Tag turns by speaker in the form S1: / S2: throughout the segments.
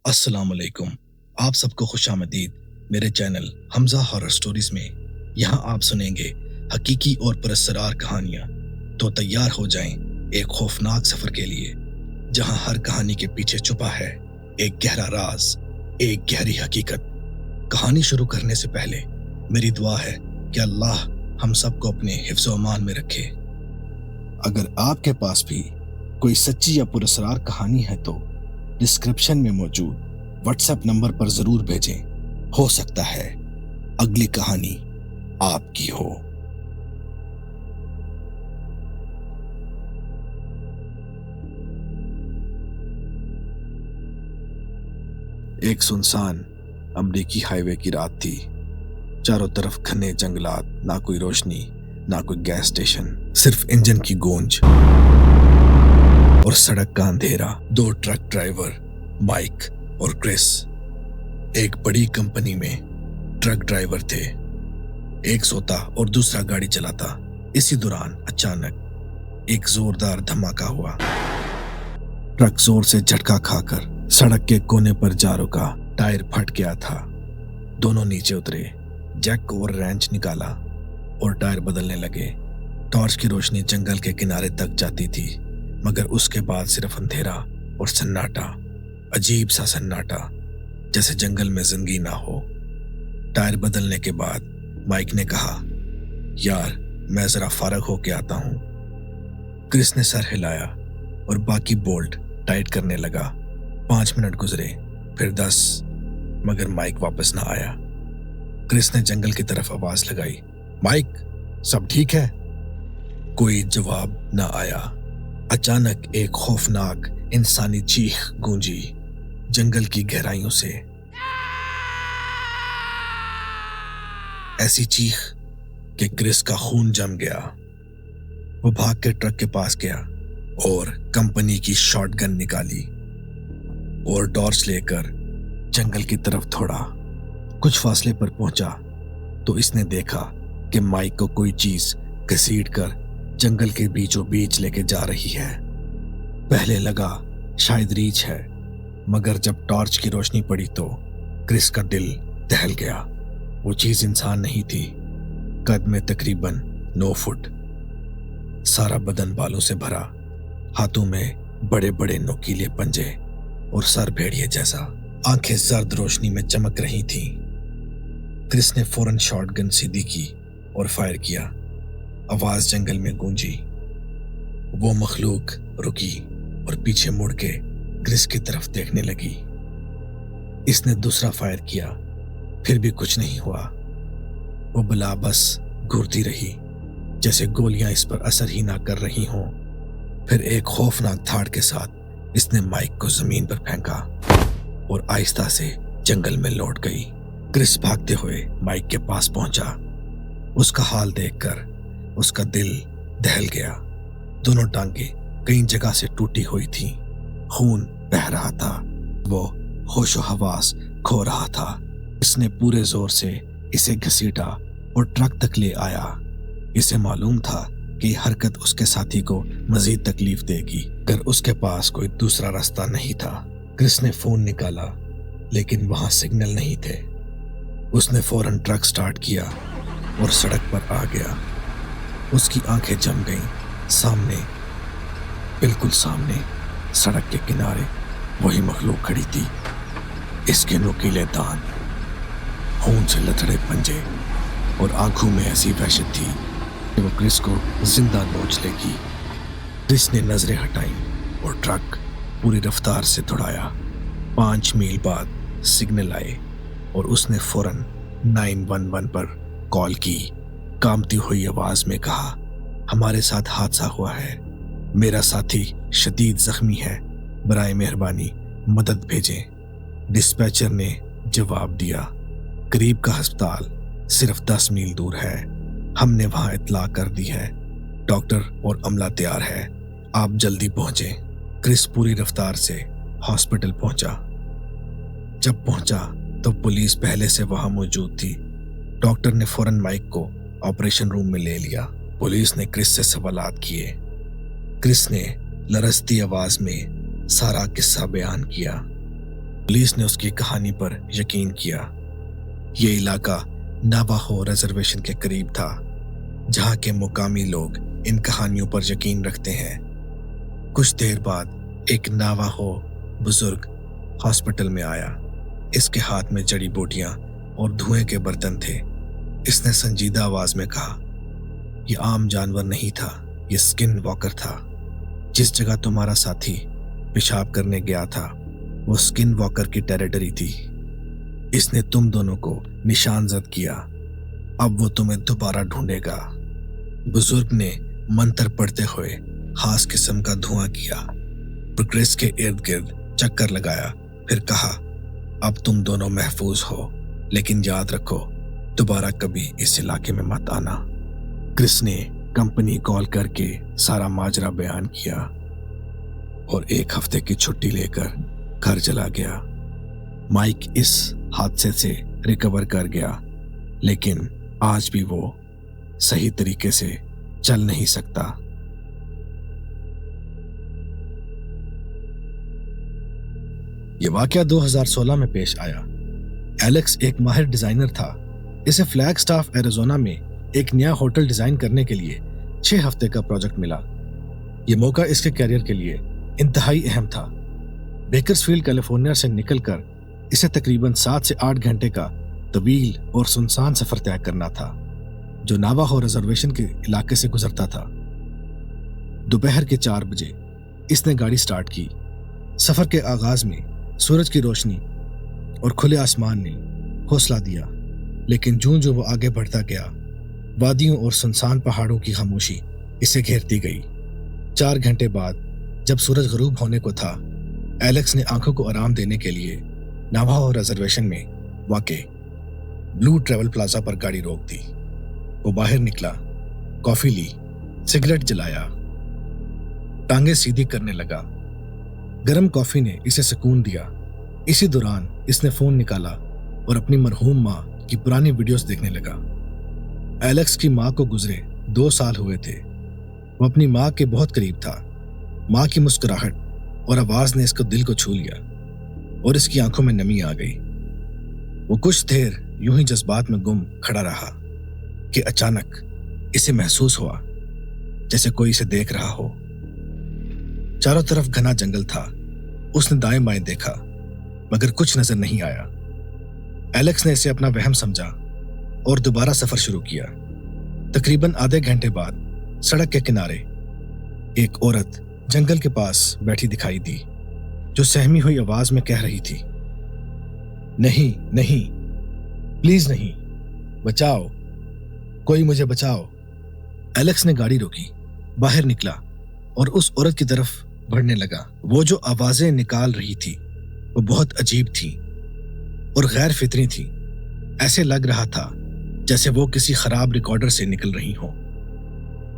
S1: अस्सलाम वालेकुम। आप सबको खुशामदीद मेरे चैनल हमजा हॉरर स्टोरीज में। यहाँ आप सुनेंगे हकीकी और पुरस्सरार कहानियाँ। तो तैयार हो जाएं एक खौफनाक सफर के लिए, जहाँ हर कहानी के पीछे छुपा है एक गहरा राज, एक गहरी हकीकत। कहानी शुरू करने से पहले मेरी दुआ है कि अल्लाह हम सबको अपने हिफ्ज़ व अमान में रखे। अगर आपके पास भी कोई सच्ची या पुरस्सरार कहानी है तो डिस्क्रिप्शन में मौजूद व्हाट्सएप नंबर पर जरूर भेजें। हो सकता है अगली कहानी आपकी हो। एक सुनसान अमरीकी हाईवे की रात थी। चारों तरफ घने जंगलात, ना कोई रोशनी, ना कोई गैस स्टेशन, सिर्फ इंजन की गूंज और सड़क का अंधेरा। दो ट्रक ड्राइवर माइक और क्रिस एक बड़ी कंपनी में ट्रक ड्राइवर थे। एक सोता और दूसरा गाड़ी चलाता। इसी दौरान अचानक एक जोरदार धमाका हुआ। ट्रक जोर से झटका खाकर सड़क के कोने पर जा रुका। टायर फट गया था। दोनों नीचे उतरे, जैक और रेंच निकाला और टायर बदलने लगे। टॉर्च की रोशनी जंगल के किनारे तक जाती थी, मगर उसके बाद सिर्फ अंधेरा और सन्नाटा, अजीब सा सन्नाटा, जैसे जंगल में जिंदगी ना हो। टायर बदलने के बाद माइक ने कहा, यार मैं जरा फारग होके आता हूं। क्रिस ने सर हिलाया और बाकी बोल्ट टाइट करने लगा। 5 मिनट गुजरे, फिर 10, मगर माइक वापस ना आया। क्रिस ने जंगल की तरफ आवाज लगाई, माइक सब ठीक है? कोई जवाब ना आया। अचानक एक खौफनाक इंसानी चीख गूंजी जंगल की गहराइयों से। ऐसी चीख कि क्रिस का खून जम गया। वो भाग के ट्रक के पास गया और कंपनी की शॉटगन निकाली और टॉर्च लेकर जंगल की तरफ दौड़ा। कुछ फासले पर पहुंचा तो इसने देखा कि माइक को कोई चीज घसीट कर जंगल के बीचों बीच लेके जा रही है। पहले लगा शायद रीछ है, मगर जब टॉर्च की रोशनी पड़ी तो क्रिस का दिल दहल गया। वो चीज इंसान नहीं थी। कद में तकरीबन 9 फुट, सारा बदन बालों से भरा, हाथों में बड़े बड़े नोकीले पंजे और सर भेड़िए जैसा। आंखें जर्द रोशनी में चमक रही थीं। क्रिस ने फौरन शॉटगन सीधी की और फायर किया। आवाज जंगल में गूंजी। वो मखलूक रुकी और पीछे मुड़ के क्रिस की तरफ देखने लगी। इसने दूसरा फायर किया, फिर भी कुछ नहीं हुआ। वो बला बस घूरती रही, जैसे गोलियां इस पर असर ही ना कर रही हों। फिर एक खौफनाक धाड़ के साथ इसने माइक को जमीन पर फेंका और आहिस्ता से जंगल में लौट गई। क्रिस भागते हुए माइक के पास पहुंचा। उसका हाल देखकर उसका दिल दहल गया। दोनों टांगे कई जगह से टूटी हुई थीं। खून बह रहा था। वो होशो हवास खो रहा था। इसने पूरे जोर से इसे घसीटा और ट्रक तक ले आया। इसे मालूम था कि हरकत उसके साथी को मजीद तकलीफ देगी, पर उसके पास कोई दूसरा रास्ता नहीं था। क्रिस ने फोन निकाला, लेकिन वहां सिग्नल नहीं थे। उसने फौरन ट्रक स्टार्ट किया और सड़क पर आ गया। उसकी आंखें जम गईं। सामने, बिल्कुल सामने, सड़क के किनारे वही मखलूक खड़ी थी। इसके नुकीले दांत, खून से लथड़े पंजे और आंखों में ऐसी वहशत थी कि वो क्रिस को जिंदा नोच लेगी। क्रिस ने नजरें हटाई और ट्रक पूरी रफ्तार से दौड़ाया। 5 मील बाद सिग्नल आए और उसने फौरन 911 पर कॉल की। कांपती हुई आवाज में कहा, हमारे साथ हादसा हुआ है। मेरा साथी शदीद जख्मी है। बराए मेहरबानी मदद भेजें। डिस्पैचर ने जवाब दिया, करीब का अस्पताल सिर्फ 10 मील दूर है। हमने वहां इत्तला कर दी है। डॉक्टर और अमला तैयार है। आप जल्दी पहुंचें। क्रिस पूरी रफ्तार से हॉस्पिटल पहुंचा। जब पहुंचा तो पुलिस पहले से वहां मौजूद थी। डॉक्टर ने फौरन माइक को ऑपरेशन रूम में ले लिया। पुलिस ने क्रिस से सवालात किए। क्रिस ने लरजती आवाज में सारा किस्सा बयान किया। पुलिस ने उसकी कहानी पर यकीन किया। ये इलाका नावाहो रिजर्वेशन के करीब था, जहाँ के मुकामी लोग इन कहानियों पर यकीन रखते हैं। कुछ देर बाद एक नावाहो बुजुर्ग हॉस्पिटल में आया। इसके हाथ में जड़ी बूटियां और धुएं के बर्तन थे। इसने संजीदा आवाज में कहा, यह आम जानवर नहीं था, यह स्किन वॉकर था। जिस जगह तुम्हारा साथी पेशाब करने गया था वो स्किन वॉकर की टेरिटरी थी। इसने तुम दोनों को निशानजद किया। अब वो तुम्हें दोबारा ढूंढेगा। बुजुर्ग ने मंत्र पढ़ते हुए खास किस्म का धुआं किया और क्रिस के इर्द गिर्द चक्कर लगाया। फिर कहा, अब तुम दोनों महफूज हो, लेकिन याद रखो दोबारा कभी इस इलाके में मत आना। क्रिस ने कंपनी कॉल करके सारा माजरा बयान किया और 1 हफ्ते की छुट्टी लेकर घर चला गया। माइक इस हादसे से रिकवर कर गया, लेकिन आज भी वो सही तरीके से चल नहीं सकता। यह वाकया 2016 में पेश आया। एलेक्स एक माहिर डिजाइनर था। इसे फ्लैगस्टाफ एरिजोना में एक नया होटल डिजाइन करने के लिए 6 हफ्ते का प्रोजेक्ट मिला। यह मौका इसके कैरियर के लिए इंतहाई अहम था। बेकर्सफील्ड कैलिफोर्निया से निकलकर इसे तकरीबन 7 से 8 घंटे का तवील और सुनसान सफर तय करना था, जो नावाहो रिजर्वेशन के इलाके से गुजरता था। दोपहर के 4 बजे इसने गाड़ी स्टार्ट की। सफर के आगाज में सूरज की रोशनी और खुले आसमान ने हौसला दिया, लेकिन जूं जो वो आगे बढ़ता गया, वादियों और सुनसान पहाड़ों की खामोशी इसे घेरती गई। 4 घंटे बाद जब सूरज गरूब होने को था, एलेक्स ने आंखों को आराम देने के लिए नावाहो रिजर्वेशन में वाक़े ब्लू ट्रैवल प्लाजा पर गाड़ी रोक दी। वो बाहर निकला, कॉफी ली, सिगरेट जलाया, टांगे सीधी करने लगा। गरम कॉफी ने इसे सुकून दिया। इसी दौरान इसने फोन निकाला और अपनी मरहूम माँ की पुरानी वीडियोस देखने लगा। एलेक्स की माँ को गुजरे 2 साल हुए थे। वो अपनी माँ के बहुत करीब था। माँ की मुस्कुराहट और आवाज ने इसको दिल को छू लिया और इसकी आंखों में नमी आ गई। वो कुछ देर यूं ही जज्बात में गुम खड़ा रहा कि अचानक इसे महसूस हुआ जैसे कोई इसे देख रहा हो। चारों तरफ घना जंगल था। उसने दाएं बाएं देखा, मगर कुछ नजर नहीं आया। एलेक्स ने इसे अपना वहम समझा और दोबारा सफर शुरू किया। तकरीबन आधे घंटे बाद सड़क के किनारे एक औरत जंगल के पास बैठी दिखाई दी, जो सहमी हुई आवाज में कह रही थी, नहीं नहीं, प्लीज नहीं, बचाओ, कोई मुझे बचाओ। एलेक्स ने गाड़ी रोकी, बाहर निकला और उस औरत की तरफ बढ़ने लगा। वो जो आवाजें निकाल रही थी वो बहुत अजीब थी और गैर फितरी थी। ऐसे लग रहा था जैसे वो किसी खराब रिकॉर्डर से निकल रही हो।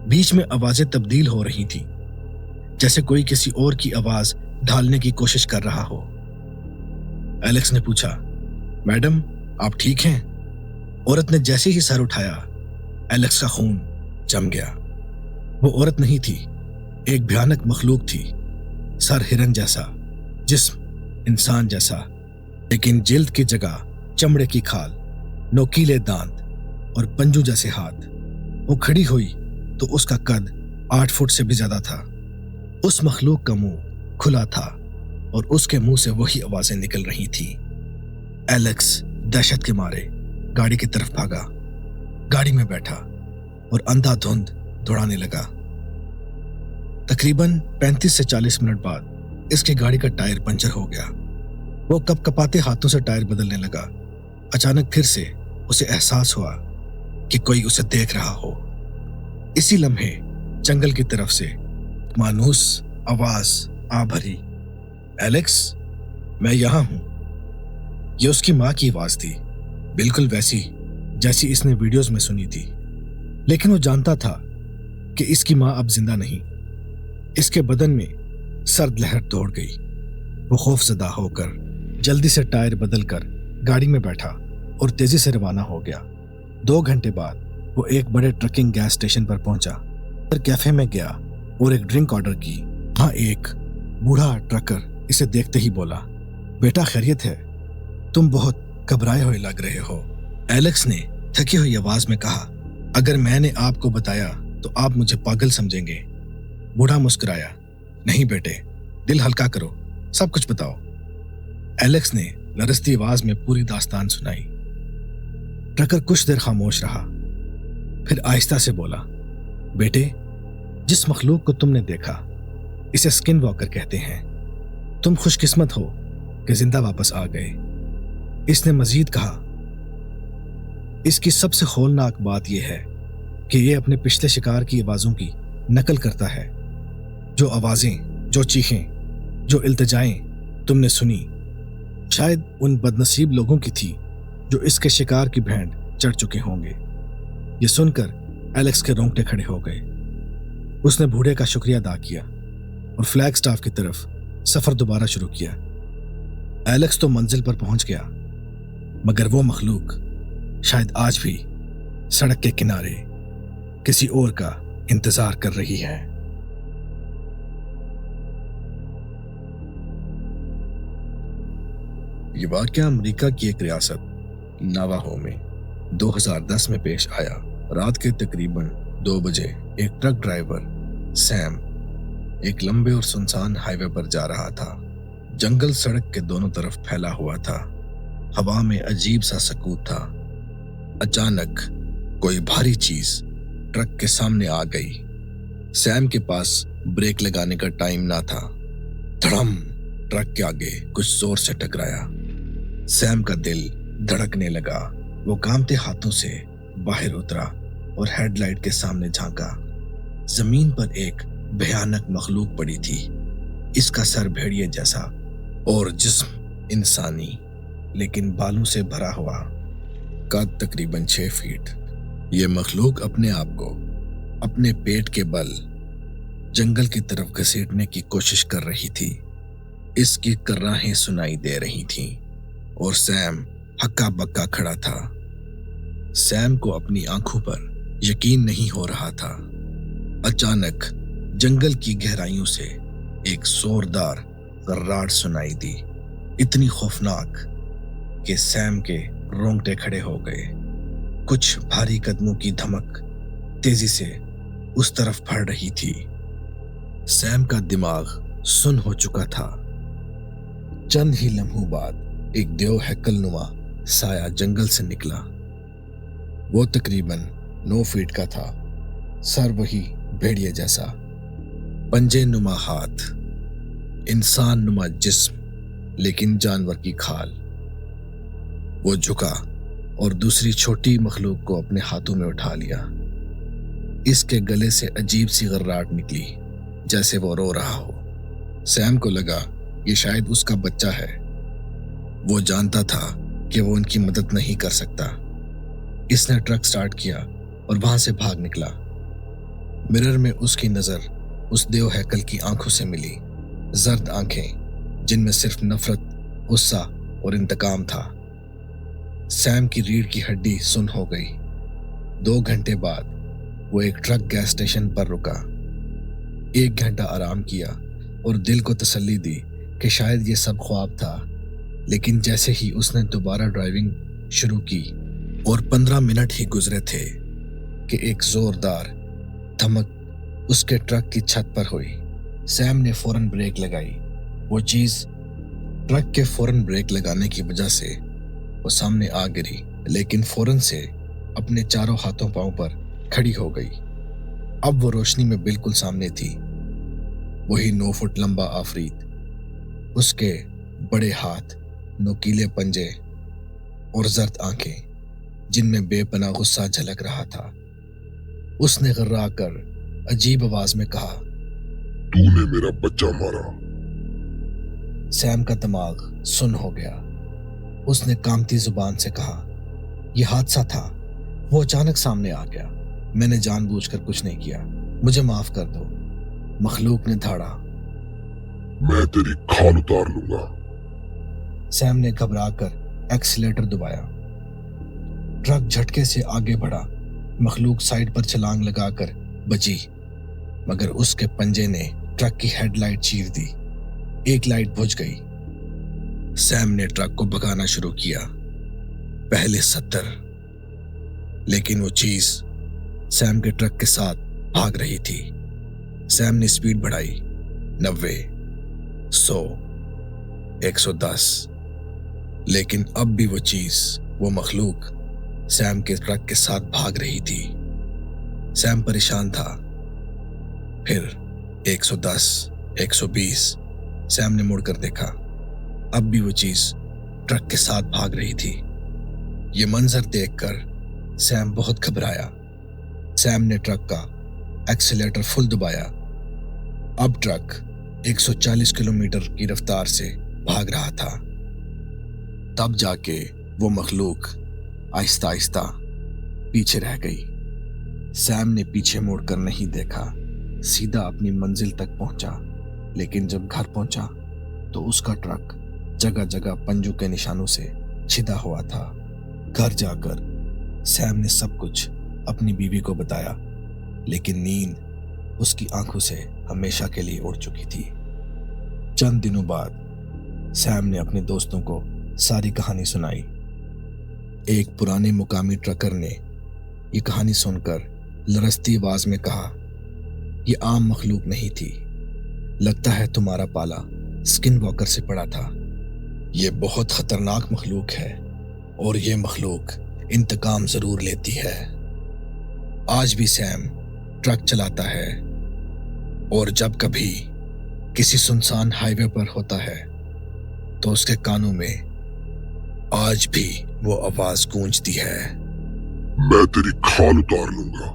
S1: बीच में आवाजें तब्दील हो रही थी, जैसे कोई किसी और की आवाज ढालने की कोशिश कर रहा हो। एलेक्स ने पूछा, मैडम आप ठीक हैं? औरत ने जैसे ही सर उठाया, एलेक्स का खून जम गया। वो औरत नहीं थी, एक भयानक मखलूक थी। सर हिरन जैसा, जिस्म इंसान जैसा, लेकिन जिल्द की जगह चमड़े की खाल, नोकीले दांत और पंजू जैसे हाथ। वो खड़ी हुई तो उसका कद 8 फुट से भी ज्यादा था। उस मखलूक का मुंह खुला था और उसके मुंह से वही आवाजें निकल रही थी। एलेक्स दहशत के मारे गाड़ी की तरफ भागा, गाड़ी में बैठा और अंधाधुंध दौड़ाने लगा। तकरीबन 35 से 40 मिनट बाद इसकी गाड़ी का टायर पंचर हो गया। वो कपकपाते हाथों से टायर बदलने लगा। अचानक फिर से उसे एहसास हुआ कि कोई उसे देख रहा हो। इसी लम्हे जंगल की तरफ से मानूस आवाज आ भरी, एलेक्स, मैं यहां हूं। यह उसकी मां की आवाज थी, बिल्कुल वैसी जैसी इसने वीडियोस में सुनी थी। लेकिन वो जानता था कि इसकी मां अब जिंदा नहीं। इसके बदन में सर्द लहर दौड़ गई। वो खौफजदा होकर जल्दी से टायर बदलकर गाड़ी में बैठा और तेजी से रवाना हो गया। 2 घंटे बाद वो एक बड़े ट्रकिंग गैस स्टेशन पर पहुंचा। फिर कैफे में गया और एक ड्रिंक ऑर्डर की। वहां एक बूढ़ा ट्रकर इसे देखते ही बोला, बेटा खैरियत है? तुम बहुत घबराए हुए लग रहे हो। एलेक्स ने थकी हुई आवाज में कहा। अगर मैंने आपको बताया तो आप मुझे पागल समझेंगे। बूढ़ा मुस्कुराया। नहीं बेटे, दिल हल्का करो, सब कुछ बताओ। एलेक्स ने लरसती आवाज में पूरी दास्तान सुनाई। ट्रकर कुछ देर खामोश रहा, फिर आहिस्ता से बोला, बेटे, जिस मखलूक को तुमने देखा इसे स्किन वॉकर कहते हैं। तुम खुशकिस्मत हो कि जिंदा वापस आ गए। इसने मजीद कहा, इसकी सबसे होलनाक बात यह है कि यह अपने पिछले शिकार की आवाजों की नकल करता है। जो आवाजें, जो चीखें, जो इल्तिजाएं तुमने सुनी, शायद उन बदनसीब लोगों की थी जो इसके शिकार की भेंट चढ़ चुके होंगे। ये सुनकर एलेक्स के रोंगटे खड़े हो गए। उसने बूढ़े का शुक्रिया अदा किया और फ्लैग स्टाफ की तरफ सफर दोबारा शुरू किया। एलेक्स तो मंजिल पर पहुंच गया, मगर वो मखलूक शायद आज भी सड़क के किनारे किसी और का इंतजार कर रही है। ये वाक़या अमेरिका की एक रियासत नावाहो में 2010 में पेश आया। रात के तकरीबन 2 बजे एक ट्रक ड्राइवर सैम एक लंबे और सुनसान हाईवे पर जा रहा था। जंगल सड़क के दोनों तरफ फैला हुआ था। हवा में अजीब सा सकूत था। अचानक कोई भारी चीज ट्रक के सामने आ गई। सैम के पास ब्रेक लगाने का टाइम ना था। धड़म, ट्रक के आगे कुछ जोर से टकराया। सैम का दिल धड़कने लगा। वो कांपते हाथों से बाहर उतरा और हेडलाइट के सामने झांका। जमीन पर एक भयानक मखलूक पड़ी थी। इसका सर भेड़िए जैसा और जिस्म इंसानी, लेकिन बालों से भरा हुआ। कद तकरीबन 6 फीट। ये मखलूक अपने आप को अपने पेट के बल जंगल की तरफ घसीटने की कोशिश कर रही थी। इसकी कर्राहें सुनाई दे रही थीं और सैम हक्का बक्का खड़ा था। सैम को अपनी आंखों पर यकीन नहीं हो रहा था। अचानक जंगल की गहराइयों से एक जोरदार गर्राट सुनाई दी, इतनी खौफनाक कि सैम के रोंगटे खड़े हो गए। कुछ भारी कदमों की धमक तेजी से उस तरफ बढ़ रही थी। सैम का दिमाग सुन्न हो चुका था। चंद ही लम्हों बाद एक देव हैकल नुमा साया जंगल से निकला। वो तकरीबन 9 फीट का था। सर वही भेड़िए जैसा, पंजे नुमा हाथ, इंसान नुमा जिस्म, लेकिन जानवर की खाल। वो झुका और दूसरी छोटी मखलूक को अपने हाथों में उठा लिया। इसके गले से अजीब सी गर्राट निकली, जैसे वो रो रहा हो। सैम को लगा ये शायद उसका बच्चा है। वो जानता था कि वो उनकी मदद नहीं कर सकता। इसने ट्रक स्टार्ट किया और वहां से भाग निकला। मिरर में उसकी नजर उस देव हैकल की आंखों से मिली। जर्द आंखें जिनमें सिर्फ नफरत, गुस्सा और इंतकाम था। सैम की रीढ़ की हड्डी सुन्न हो गई। 2 घंटे बाद वो एक ट्रक गैस स्टेशन पर रुका। 1 घंटा आराम किया और दिल को तसल्ली दी कि शायद ये सब ख्वाब था। लेकिन जैसे ही उसने दोबारा ड्राइविंग शुरू की और 15 मिनट ही गुजरे थे कि एक जोरदार धमक उसके ट्रक की छत पर हुई। सैम ने फौरन ब्रेक लगाई। वो चीज ट्रक के फौरन ब्रेक लगाने की वजह से वो सामने आ गिरी, लेकिन फौरन से अपने चारों हाथों पांव पर खड़ी हो गई। अब वो रोशनी में बिल्कुल सामने थी। वही 9 फुट लंबा आफरीत, उसके बड़े हाथ, नुकीले पंजे और जर्द आंखें जिनमें बेपनाह गुस्सा झलक रहा था। उसने गर्रा कर अजीब आवाज में कहा,
S2: तूने मेरा बच्चा मारा।
S1: सैम का दिमाग सुन्न हो गया। उसने कांपती जुबान से कहा, यह हादसा था। वो अचानक सामने आ गया। मैंने जानबूझकर कुछ नहीं किया, मुझे माफ कर दो। मखलूक ने धाड़ा।
S2: मैं तेरी खाल उतार लूंगा।
S1: सैम ने घबराकर एक्सीलेटर दबाया। ट्रक झटके से आगे बढ़ा। मखलूक साइड पर छलांग लगाकर बची, मगर उसके पंजे ने ट्रक की हेडलाइट चीर दी। एक लाइट बुझ गई। सैम ने ट्रक को भगाना शुरू किया। पहले 70, लेकिन वो चीज सैम के ट्रक के साथ भाग रही थी। सैम ने स्पीड बढ़ाई, 90, 100, 110, लेकिन अब भी वो चीज, वो मखलूक सैम के ट्रक के साथ भाग रही थी। सैम परेशान था। फिर 110, 120, सैम ने मुड़कर देखा। अब भी वो चीज ट्रक के साथ भाग रही थी। ये मंजर देखकर सैम बहुत घबराया। सैम ने ट्रक का एक्सीलेटर फुल दबाया। अब ट्रक 140 किलोमीटर की रफ्तार से भाग रहा था। तब जाके वो मखलूक आहिस्ता आहिस्ता पीछे रह गई। सैम ने पीछे मुड़कर नहीं देखा, सीधा अपनी मंजिल तक पहुंचा। लेकिन जब घर पहुंचा तो उसका ट्रक जगह जगह पंजों के निशानों से छिदा हुआ था। घर जाकर सैम ने सब कुछ अपनी बीवी को बताया, लेकिन नींद उसकी आंखों से हमेशा के लिए उड़ चुकी थी। चंद दिनों बाद सैम ने अपने दोस्तों को सारी कहानी सुनाई। एक पुराने मुकामी ट्रकर ने ये कहानी सुनकर लरसती आवाज में कहा, ये आम मखलूक नहीं थी, लगता है तुम्हारा पाला स्किन वॉकर से पड़ा था। ये बहुत खतरनाक मखलूक है और ये मखलूक इंतकाम जरूर लेती है। आज भी सैम ट्रक चलाता है और जब कभी किसी सुनसान हाईवे पर होता है तो उसके कानों में आज भी वो आवाज गूंजती है,
S2: मैं तेरी खाल उतार लूंगा।